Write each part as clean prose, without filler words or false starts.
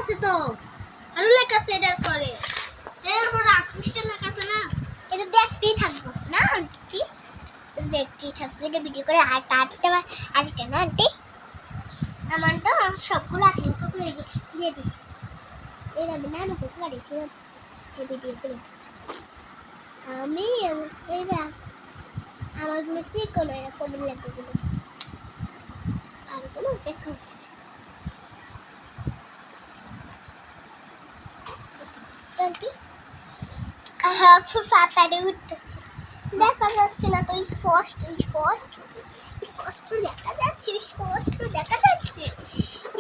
আছে তো আরো লেখা আছে এটা করে এরপর 28টা লেখা আছে না এটা দেখতেই থাকবো না আন্টি, দেখতেই থাকবো। এটা ভিডিও করে আরেকটা না আন্টি, আমার তো সবগুলো আত্মীয় করে দিয়ে দিচ্ছি। এর আমি নানু কাছে বাড়িয়েছিলাম এই ভিডিও করে। আমি এইবার আমারগুলো শিখলো এরকম লেখাগুলো আর কোনো দেখা হয়েছে পাতারে উঠতেছে, দেখা যাচ্ছে না তো স্পষ্ট দেখা যাচ্ছে,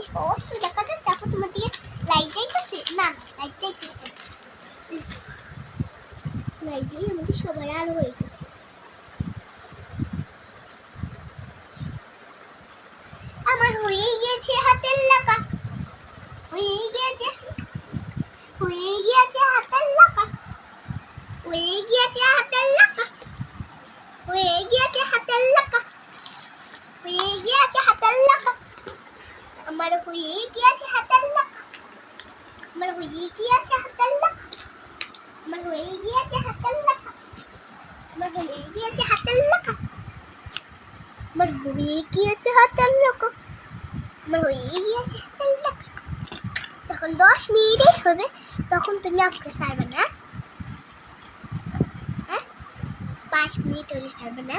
স্পষ্ট দেখা যাচ্ছে। আপু তোমার দিকে লাইট যাইতেছে না? লাইট যাইতেছে, লাইট দিয়ে আমাদের সবার আলো হয়ে গেছে। আমার হয়ে গিয়েছে হাতের লেখা, হয়ে গিয়েছে হাতের লেখা, হয়ে গিয়েছে হাতের লেখা, হয়ে গিয়েছে হাতের লেখা, হয়ে গিয়েছে হাতের লেখা। আমার হয়ে গিয়েছে হাতের লেখা, আমার হয়ে গিয়েছে হাতের লেখা, আমার হয়ে গিয়েছে হাতের লেখা, আমার হয়ে গিয়েছে হাতের লেখা, আমার হয়ে গিয়েছে হাতের লেখা, আমার হয়ে গিয়েছে হাতের লেখা। তখন 10 মিনিট হবে, তখন তুমি আপনি ছাড়বে না, হ্যাঁ 5 মিনিট হলে ছাড়বে না।